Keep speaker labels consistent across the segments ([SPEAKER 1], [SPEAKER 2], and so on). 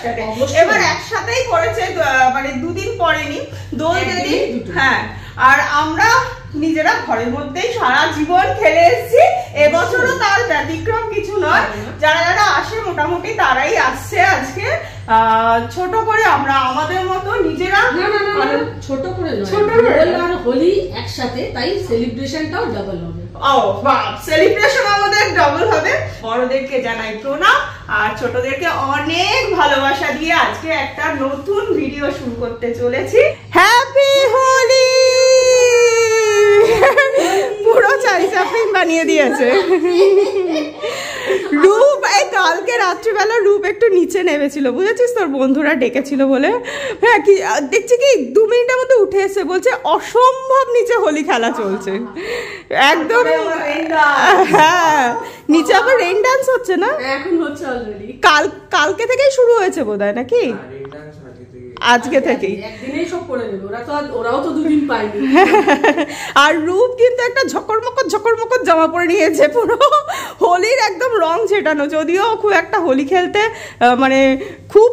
[SPEAKER 1] একসাথে, এবার একসাথেই পড়েছে, মানে দুদিন পরেনি দোল যেদিন। হ্যাঁ, আর আমরা নিজেরা ঘরের মধ্যেই সারা জীবন খেলে এসেছি, এবছরও তার ব্যতিক্রম কিছু নয়। যারা যারা আসে মোটামুটি তারাই আসছে আজকে ছোট করে, আমরা আমাদের মতো নিজেরা
[SPEAKER 2] ছোট করে হোলি একসাথে, তাই সেলিব্রেশনটাও ডাবল হবে।
[SPEAKER 1] ও বাহ, সেলিব্রেশন আমাদের ডাবল হবে। বড়দেরকে জানাই প্রণাম আর ছোটদেরকে অনেক ভালোবাসা দিয়ে আজকে একটা নতুন ভিডিও শুরু করতে চলেছি। হ্যাপি হোলি! পুরো চারিচাপিন বানিয়ে দিয়েছে রূপ। এই কালকে রাত্রিবেলা রূপ একটু নিচে নেমেছিল, বুঝেছিস, তোর বন্ধুরা ডেকেছিল বলে। হ্যাঁ, কি দেখছি কি 2 মিনিটের মধ্যে উঠে এসে বলছে অসম্ভব নিচে হোলি খেলা চলছে একদম। হ্যাঁ, নিচে আবার রেইন ডান্স হচ্ছে না,
[SPEAKER 2] এখন হচ্ছে অলরেডি,
[SPEAKER 1] কালকে থেকেই শুরু হয়েছে বোধহয় নাকি? আজকে থেকেই
[SPEAKER 2] একদিনেই সব করে দেবে ওরাও তো 2 দিন পায়নি।
[SPEAKER 1] আর রূপ কিন্তু একটা ঝকরমকর জামা পরে নিয়েছে, পুরো হোলির একদম রং ছেটানো। যদিও খুব একটা হোলি খেলতে মানে খুব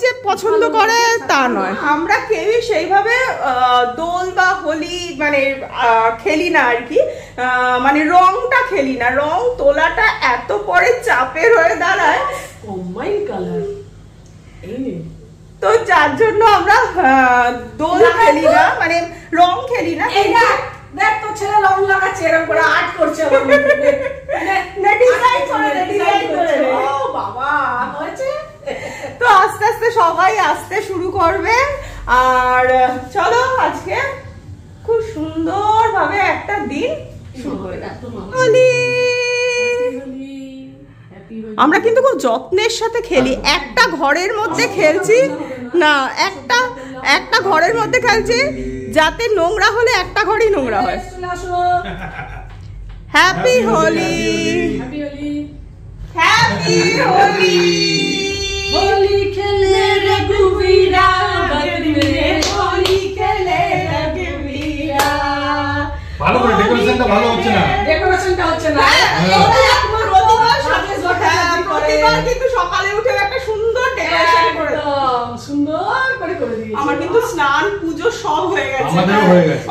[SPEAKER 1] যে পছন্দ করে তা নয়, আমরা কেউই সেইভাবে দোল বা হোলি মানে খেলি না আর কি, মানে রংটা খেলি না। রং তোলাটা এত পরে চাপের হয়ে দাঁড়ায়,
[SPEAKER 2] কম্বাইন কালার,
[SPEAKER 1] তো যার জন্য আমরা দোল খেলি না, মানে রং খেলি না।
[SPEAKER 2] দেখ তো ছেলে রং লাগাচ্ছে, এরকম করে আর্ট করছে,
[SPEAKER 1] তো আস্তে আস্তে সবাই আসতে শুরু করবে। আর চলো আজকে খুব সুন্দর ভাবে একটা দিন শুরু করে হোলি। আমরা কিন্তু খুব যত্নের সাথে খেলি, একটা ঘরের মধ্যে খেলছি না, একটা ঘরের মধ্যে খেলছি যাতে নোংরা হলে একটা ঘরই নোংরা হয়। হ্যাপি হোলি, হ্যাপি হোলি,
[SPEAKER 2] হোলি খেলে রঘুবীরা,
[SPEAKER 1] হোলি খেলে রঘুবীরা।
[SPEAKER 3] ভালো করে ডেকোরেশনটা ভালো হচ্ছে না, প্রতিবার কিন্তু সকালে উঠে একটা সুন্দর ডেকোরেশন করে
[SPEAKER 2] সুন্দর করে দিয়েছে।
[SPEAKER 1] আমার কিন্তু স্নান পুজো সব হয়ে গেছে,
[SPEAKER 3] আমাদেরও হয়ে গেছে,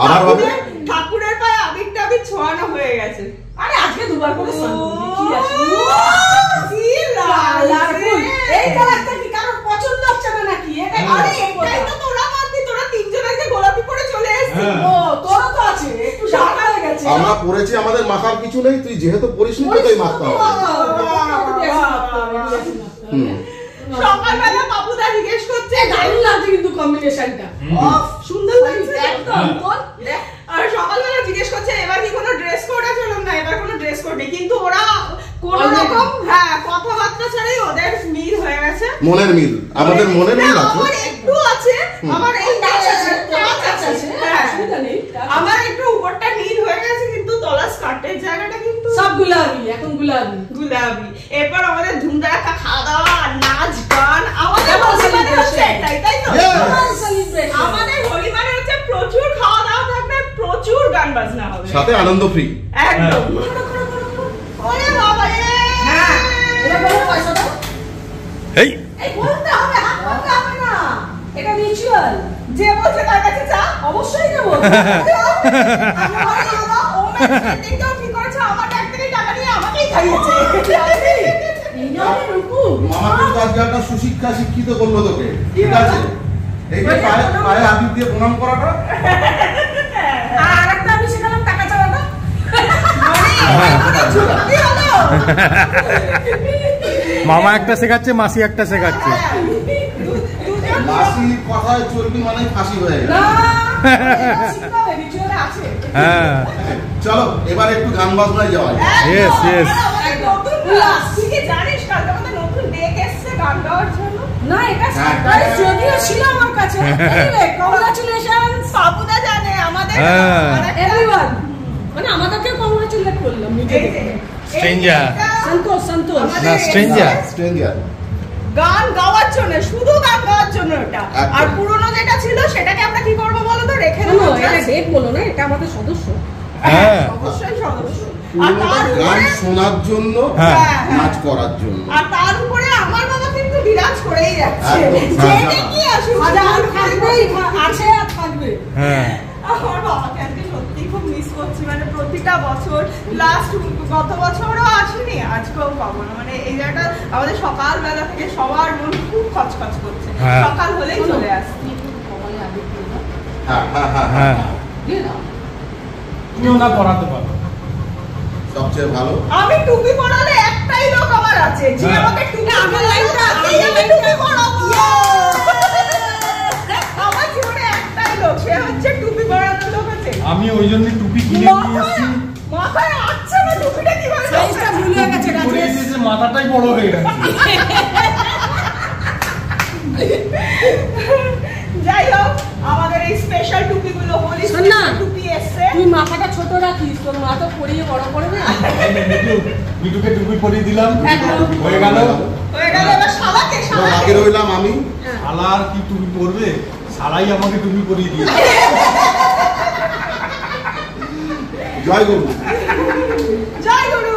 [SPEAKER 1] ঠাকুরের পায়ে আবির টাবির ছোঁয়ানো হয়ে গেছে।
[SPEAKER 2] আরে আজকে 2 বার করে স্নান করবি, কি আছে?
[SPEAKER 1] কি লাল
[SPEAKER 2] এই কালারটা কি কারোর পছন্দ হচ্ছে না নাকি?
[SPEAKER 1] আরে এটাই তো তোরা মারবি, তোরা 3 জন আজকে গোলাপি পরে চলে এসেছিস।
[SPEAKER 2] ও তোরা তো আছে, একটু ঢাকা হয়ে গেছে।
[SPEAKER 4] আমরা পড়েছি, আমাদের মাথার কিছু নেই, তুই যেহেতু পড়িসনি তো তাই মারতে হবে।
[SPEAKER 1] সকালবেলা বাবুদা জিজ্ঞেস করছে,
[SPEAKER 2] দারুণ লাগছে কিন্তু কম্বিনেশনটা,
[SPEAKER 1] সুন্দর লাগছে
[SPEAKER 2] একদম।
[SPEAKER 1] আর সকালবেলা জিজ্ঞেস করছে এবার কি কোনো ড্রেস কোড আছে? না, এবার কোনো ড্রেস কোড নেই, কিন্তু ওরা কোন রকম কথাবার্তা ছাড়াই ওদের মিল হয়ে গেছে।
[SPEAKER 4] মনের মিল, আমাদের মনের মিল আছে,
[SPEAKER 1] আমার একটু আছে, আমার এই আমার একটু উপরটা নীল হয়ে গেছে, কিন্তু তলা স্কার্টের জায়গাটা কিন্তু
[SPEAKER 2] সব গোলাপি, এখন গোলাপি।
[SPEAKER 1] এরপর আমাদের ধুমধাড়াক্কা খাওয়া দাওয়া, নাচ গান, আমাদের হোলি মানে হচ্ছে এটাই, তাই তো? আমাদের হোলি মানে হচ্ছে প্রচুর খাওয়া দাওয়া থাকবে, প্রচুর গান বাজনা হবে,
[SPEAKER 4] সাথে আনন্দ ফ্রি
[SPEAKER 1] একদম। ওরে বাবা রে,
[SPEAKER 2] হ্যাঁ এটা বলো, পয়সা দাও।
[SPEAKER 3] এই
[SPEAKER 2] বলতে হবে, হাত করতে হবে না, এটা রিচুয়াল।
[SPEAKER 1] যে বলছে তার কাছে চা
[SPEAKER 2] অবশ্যই দেব।
[SPEAKER 4] সুশিক্ষা শিক্ষিত করলো তোকে, ঠিক আছে? এই যে পায়ে আবির দিয়ে প্রণাম করাটা,
[SPEAKER 2] আর একটা আমি শেখালাম টাকা চাওয়াটা।
[SPEAKER 3] মামা একটা শেখাচ্ছে, মাসি একটা শেখাচ্ছে।
[SPEAKER 4] মাসির কথায় চলবি মানে ফাঁসি হয়ে গেল।
[SPEAKER 3] হ্যাঁ
[SPEAKER 4] চলো এবার একটু গান বাজনায় যাওয়া যায়।
[SPEAKER 3] ইয়েস ইয়েস,
[SPEAKER 1] জানিস কালকে আমাদের নতুন ডেক এসছে গান গাওয়ার জন্য।
[SPEAKER 2] না এটা সারপ্রাইজ যদিও ছিল আমার কাছে। এনিওয়ে কংগ্রাচুলেশনস,
[SPEAKER 1] বাবুদা জানে আমাদের
[SPEAKER 2] এভরিওয়ান, মানে আমাদেরকে কংগ্রাচুলেট করলাম নিজেদের।
[SPEAKER 3] স্ট্রেঞ্জার,
[SPEAKER 2] সন্তোষ
[SPEAKER 3] না স্ট্রেঞ্জার,
[SPEAKER 4] স্ট্রেঞ্জার
[SPEAKER 1] গান গাওয়ার জন্য, শুধু গান গাওয়ার জন্য এটা। আর পুরনো যেটা ছিল সেটাকে আমরা কি করব বলো তো, রেখে দেবো।
[SPEAKER 2] এটা ডেট বলো না, এটা আমাদের সদস্য।
[SPEAKER 3] হ্যাঁ
[SPEAKER 1] অবশ্যই সদস্য।
[SPEAKER 4] আর তার গান শোনার জন্য, নাচ করার জন্য।
[SPEAKER 1] আর তার উপরে আমার বাবা কিন্তু বিরাজ করেই যাচ্ছে। যেটা কি আসুক
[SPEAKER 2] শাহজাহান থাকবেই, আছে আর থাকবে।
[SPEAKER 3] হ্যাঁ
[SPEAKER 1] আমার বাবাকে আজকে সত্যি খুব মিস করছি, মানে প্রতিটা বছর গত বছরও আসেনি, আজকেও পাবো না। মানে এই জায়গাটা আমাদের সকালবেলা থেকে সবার মন খুব খচখচ করছে,
[SPEAKER 3] হ্যাঁ।
[SPEAKER 1] সকাল হলেই চলে আসছে।
[SPEAKER 3] হ্যাঁ
[SPEAKER 5] তুমিও না পড়াতে পারো।
[SPEAKER 4] সবচেয়ে ভালো
[SPEAKER 1] আমি টুপি পরালে একটাই লোক আমার আছে, যে
[SPEAKER 3] হ্যাঁ।
[SPEAKER 1] আমাকে টুপি আমার লাইফটা আছে, আমি টুপি পরাবো। আমার জীবনে একটাই লোক, সে হচ্ছে টুপি পরানোর লোক আছে।
[SPEAKER 3] আমি ওই জন্য টুপি কিনে নিয়ে এসেছি।
[SPEAKER 1] মাথায় আসছে না টুপিটা কিভাবে
[SPEAKER 2] সাইজটা ভুলে গেছে
[SPEAKER 3] পরে
[SPEAKER 2] রাজেশ।
[SPEAKER 3] এসেছে, মাথাটাই বড় হয়ে গেছে।
[SPEAKER 1] যাই হোক, আমাদের এই স্পেশাল টুপিগুলো হোলি
[SPEAKER 2] শোন না।
[SPEAKER 1] টুপি এসছে।
[SPEAKER 2] তুই মাথাটা ছোট রাখিস, তোর মা তো পরিয়ে বড় করবে।
[SPEAKER 3] মিঠুকে টুপি পরিয়ে দিলাম,
[SPEAKER 2] একদম।
[SPEAKER 3] হয়ে গেল।
[SPEAKER 1] হয়ে গেল, এবার শালাকে
[SPEAKER 4] বাকি রইলাম আমি।
[SPEAKER 3] শালা আর কি টুপি পরবে, শালাই আমাকে টুপি পরিয়ে দিয়েছে।
[SPEAKER 4] জয় গুরু।
[SPEAKER 1] জয় গুরু।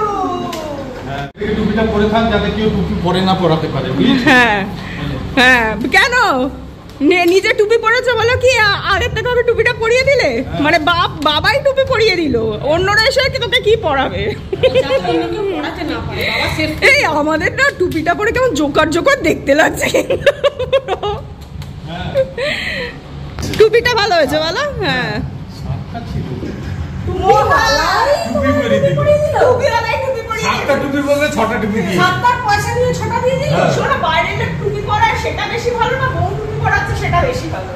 [SPEAKER 3] হ্যাঁ, এই টুপিটা পরে থাক যাতে কেউ টুপি পরে না পরাতে পারে, বুঝলি?
[SPEAKER 1] হ্যাঁ হ্যাঁ, কেন নিজে টুপি পরেছে বলো কি আগে থেকে আমি টুপিটা পরিয়ে দিলে? মানে বাবাই টুপি পরিয়ে দিল, অন্যরা এসে কি তোকে কি পরাবে?
[SPEAKER 2] পড়াতে না পারে বাবা সেফ।
[SPEAKER 1] এই আমাদের না টুপিটা পরে কেমন জোকার জোকার দেখতে লাগছে। টুপিটা ভালো হয়েছে বলো? হ্যাঁ,
[SPEAKER 3] সাতটা ছিল,
[SPEAKER 1] টুপি
[SPEAKER 3] টুপি পরিয়ে দিল।
[SPEAKER 1] টুপিওয়ালাই টুপি পরিয়ে দিল।
[SPEAKER 3] সাতটা টুপি বললে 6টা টুপি দিয়ে।
[SPEAKER 2] 7টার পয়সা নিয়ে 6টা দিয়ে দিল।
[SPEAKER 3] হ্যাঁ।
[SPEAKER 1] শোনো, বাইরে যে টুপি পরায় সেটা বেশি ভালো না বউ টুপি পরাচ্ছে সেটা বেশি ভালো?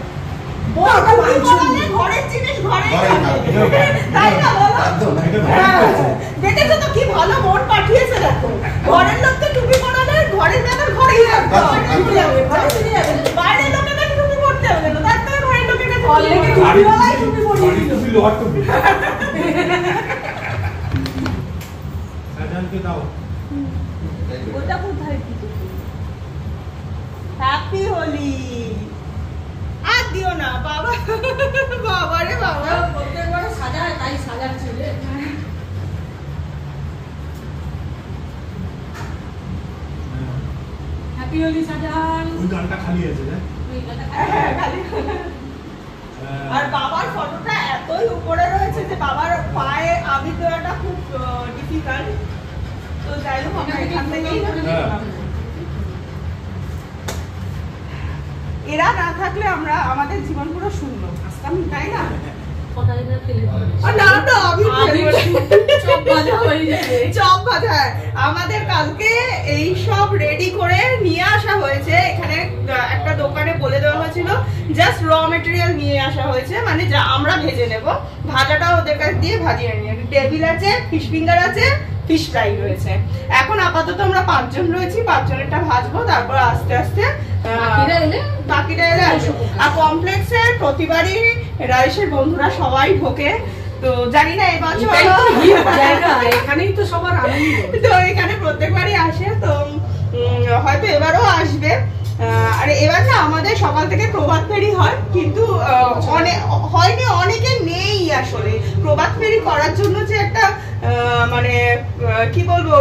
[SPEAKER 1] বউ
[SPEAKER 2] ওটা
[SPEAKER 1] টুপি
[SPEAKER 2] মানছি।
[SPEAKER 1] পরালে ঘরের জিনিস ঘরেই
[SPEAKER 4] ঘরেই
[SPEAKER 1] থাকে।
[SPEAKER 4] থাকে।
[SPEAKER 1] তাই না বলো?
[SPEAKER 4] একদম
[SPEAKER 3] এটা
[SPEAKER 1] হ্যাঁ,
[SPEAKER 3] ভালো হয়েছে।
[SPEAKER 1] দেখেছো তো কি ভালো মন পাঠিয়েছে, দেখো ঘরের লোক তো টুপি পরালে ঘরের ব্যাপার ঘরেই থাকবে,
[SPEAKER 4] একদম,
[SPEAKER 1] ঘরে চলে যাবে। বাইরের লোকের কাছে টুপি পরতে হবে না, তার থেকে ঘরের লোকের কাছে
[SPEAKER 2] Already
[SPEAKER 1] টুপি
[SPEAKER 3] বাড়ির
[SPEAKER 1] পরালাই টুপি পরিয়ে
[SPEAKER 3] বাড়ির
[SPEAKER 1] দিল।
[SPEAKER 3] টুপি, লোহার টুপি। শাহজাহানকে দাও।
[SPEAKER 1] ওটা কোথায় কি টুপি? হ্যাপি হোলি। আর দিও না বাবা, বাবা রে বাবা।
[SPEAKER 2] প্রত্যেকবার সাজায়, তাই সাজাচ্ছে রে। হ্যাপি হোলি শাহজাহান।
[SPEAKER 3] ওই গানটা খালি আছে না?
[SPEAKER 1] হ্যাঁ, খালি। আর বাবার ফটোটা এতই উপরে রয়েছে যে বাবার পায়ে আবির দেওয়াটা খুব ডিফিকাল্ট, তো যাই হোক আমরা এখান থেকেই এরা না থাকলে আমাদের জীবন পুরো শূন্য, তাই না? চপ ভাজা আমাদের কালকে এই সব রেডি করে নিয়ে আসা হয়েছে। এখানে একটা দোকানে বলে দেওয়া হয়েছিল জাস্ট র মেটেরিয়াল নিয়ে আসা হয়েছে, মানে যা আমরা ভেজে নেব, ভাজাটা ওদের কাছ দিয়ে ভাজিয়ে নিয়ে। টেবিল আছে, ফিশ ফিঙ্গার আছে, ফিশ ফ্রাই রয়েছে। এখন আপাতত আমরা 5 জন রয়েছি, 5 জনেরটা ভাজবো, তারপর আস্তে আস্তে বাকিরা এলে আসবো। আর কমপ্লেক্সের প্রতিবারই রাইসের বন্ধুরা সবাই ঢোকে, তো জানি না এবছর
[SPEAKER 2] এখানেই তো সবার আনন্দ।
[SPEAKER 1] তো এখানে প্রত্যেকবারই আসে, তো হয়তো এবারও আসবে। আর এবার না আমাদের সকাল থেকে প্রভাত ফেরি হয়, কিন্তু হয়নি, অনেকে নেই আসলে প্রভাত ফেরি করার জন্য যে একটা মানে কি বলবো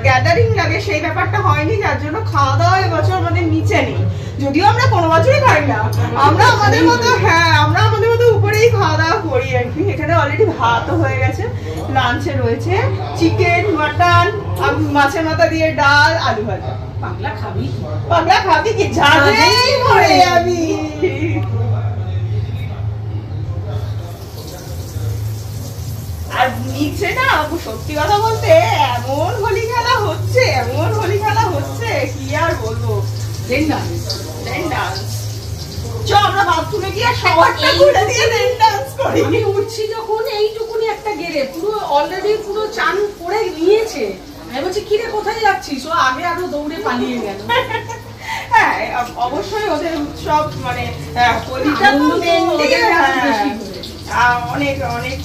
[SPEAKER 1] গ্যাদারিং লাগে, সেই ব্যাপারটা হয়নি, যার জন্য খাওয়া দাওয়া এবছর আমাদের নিচে নেই। যদিও আমরা কোনো বছরই খাই না, আমরা আমাদের মতো, হ্যাঁ আমরা আমাদের মতো উপরেই খাওয়া দাওয়া করি আর কি। এখানে অলরেডি ভাতও হয়ে গেছে, লাঞ্চে রয়েছে চিকেন, মাটন, মাছের মাথা দিয়ে ডাল, আলু ভাজা।
[SPEAKER 2] পাগলা খাবি?
[SPEAKER 1] পাগলা খাবি কি, ঝাঁঝেই মরে যাবি। আর নিচে না সত্যি কথা বলতে এমন হোলি খেলা হচ্ছে, এমন হোলি খেলা হচ্ছে কি আর বলবো। চ আমরা বাথরুমে গিয়ে শাওয়ারটা করে দিয়ে দেন ডান্স করি।
[SPEAKER 2] আমি উঠছি যখন এইটুকুনি একটা গেরে পুরো অলরেডি পুরো চান করে নিয়েছে। আমি বলছি কিরে কোথায় যাচ্ছিস? ও আগে আরো দৌড়ে পালিয়ে গেল।
[SPEAKER 1] হ্যাঁ অবশ্যই ওদের উৎসব, মানে হোলিটা তো অনেক অনেক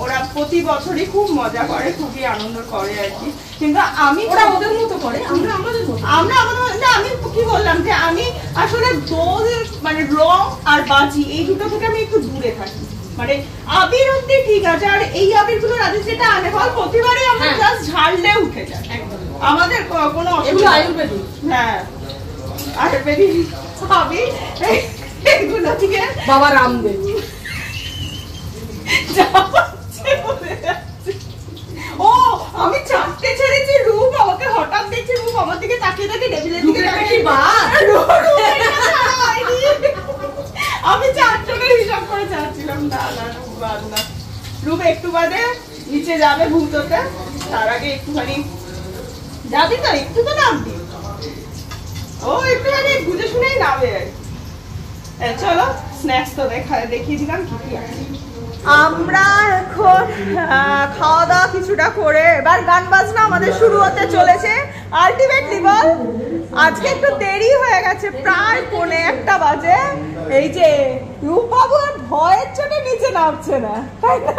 [SPEAKER 1] ওরা প্রতি বছরই খুব মজা করে, খুবই আনন্দ করে আর কি। কিন্তু আমি
[SPEAKER 2] ওরা ওদের মতো করে, আমরা আমাদের মতো।
[SPEAKER 1] আমরা আমাদের না, আমি কি বললাম যে আমি আসলে দোল মানে রং আর বাজি এই দুটো থেকে আমি একটু দূরে থাকি। মানে আবির অব্দি ঠিক আছে, আর এই আবির গুলো রাতে যেটা আনে ফল প্রতিবারই আমরা জাস্ট ঝাড়লে উঠে যায়, আমাদের কোনো অসুবিধা।
[SPEAKER 2] আয়ুর্বেদিক।
[SPEAKER 1] হ্যাঁ আর বেবি আমি এইগুলো থেকে
[SPEAKER 2] বাবা রামদেব
[SPEAKER 1] ও আমি চারটে ছেড়েছি রূপ আমাকে হঠাৎ দেখছি রূপ আমার দিকে তাকিয়ে তাকিয়ে টেবিলের দিকে আমি 4 জনের হিসাব করে যাচ্ছিলাম না রূপ একটু বাদে নিচে যাবে ভূততে তার আগে একটুখানি যাবি তো একটু তো নামবি ও একটুখানি বুঝে শুনেই নামে চলো স্ন্যাক্স তো দেখিয়ে দিলাম কি কি আছে আমরা এখন খাওয়া দাওয়া কিছুটা করে এবার গান বাজনা আমাদের শুরু হতে চলেছে আলটিমেটলি বল আজকে একটু দেরি হয়ে গেছে প্রায় 1:45 বাজে এই যে রূপবাবু আর ভয়ের চোটে নিচে নামছে না তাই না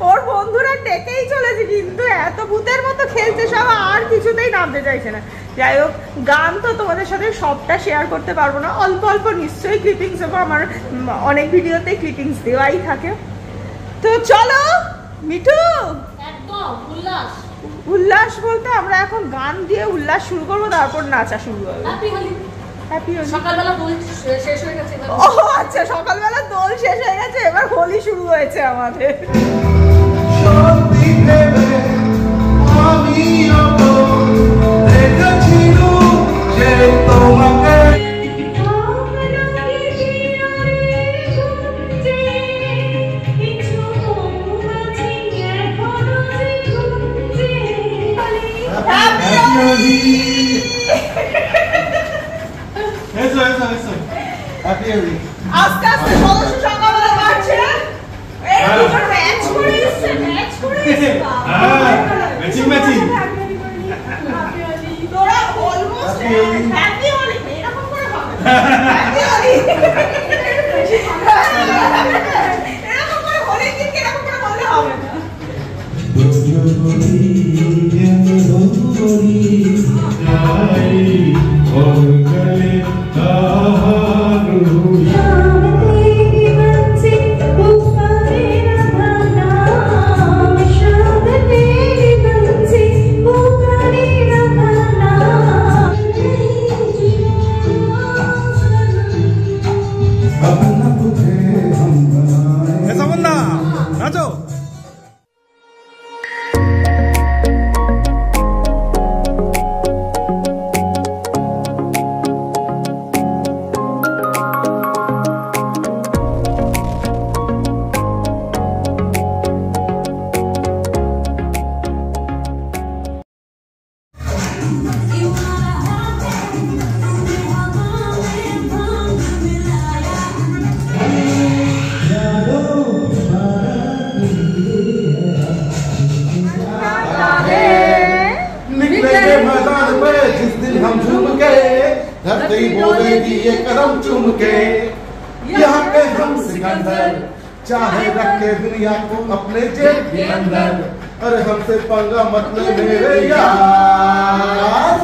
[SPEAKER 1] ওর বন্ধুরা ডেকেই চলেছে কিন্তু এত ভূতের মতো খেলছে সব আর কিছুতেই নামতে চাইছে না যাই হোক গান তো তোমাদের সাথে সবটা শেয়ার করতে পারবো না অল্প অল্প নিশ্চয়ই ক্লিপিংস দেবো আমার অনেক ভিডিওতে ক্লিপিংস দেওয়াই থাকে তো চলো মিঠু
[SPEAKER 2] একদম উল্লাস
[SPEAKER 1] উল্লাস বলতে আমরা এখন গান দিয়ে উল্লাস শুরু করবো তারপর নাচা শুরু হবে
[SPEAKER 2] হ্যাপি হোলি
[SPEAKER 1] হ্যাপি হোলি
[SPEAKER 2] সকালবেলা দোল শেষ হয়ে গেছে
[SPEAKER 1] ও আচ্ছা সকালবেলা দোল শেষ হয়ে গেছে এবার হোলি শুরু হয়েছে আমাদের আস্তে আস্তে সদস্য সকালবেলা বাড়ছে ম্যাচ করে এসছে তোরা অলমোস্ট হ্যাপি হোলি এরকম করে হবে হ্যাপি হোলি এরকম করে হোলি দিন এরকম করে বললে হবে না
[SPEAKER 4] धरती बोलेगी ये कदम चूम के यहाँ पे हम सिकंदर चाहे रखे दुनिया को अपने जेब के अंदर अरे हमसे पंगा मत ले मेरे यार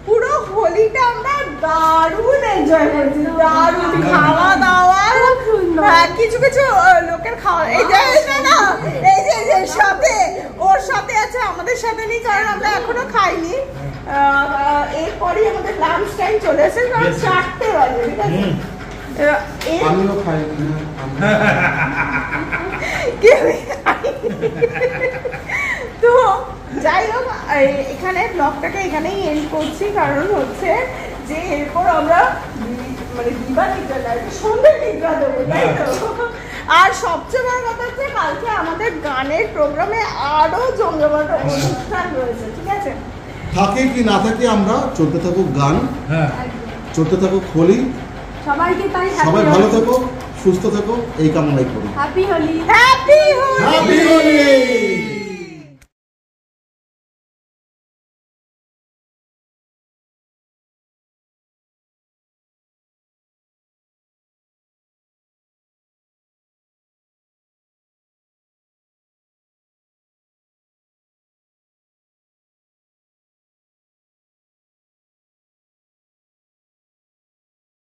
[SPEAKER 4] পুরো হোলিটা আমরা দারুণ এনজয় করছি দারুণ খাওয়া দাওয়া কিছু কিছু লোকের খাওয়া এই যে না এই যে সাথে ওর সাথে আছে আমাদের সাথে নেই কারণ আমরা এখনো খাইনি এরপরই আমাদের লাঞ্চ টাইম চলে এসেছে কারণ 4টে বাজে ঠিক আছে আমিও খাই তো যাই হোক এখানে ব্লগটাকে এখানেই এন্ড করছি কারণ হচ্ছে যে এরপর আমরা মানে দিবা নিদ্রা সন্ধ্যে নিদ্রা দেবো তাই তো আর সবচেয়ে বড় কথা হচ্ছে কালকে আমাদের গানের প্রোগ্রামে আরো জমজমাট অনুষ্ঠান রয়েছে ঠিক আছে থাকে কি না থাকে আমরা চলতে থাকুক গান চলতে থাকুক হোলি সবাইকে তাই সবাই ভালো থাকো সুস্থ থাকো এই কামনাই করি happy Holi happy Holi happy Holi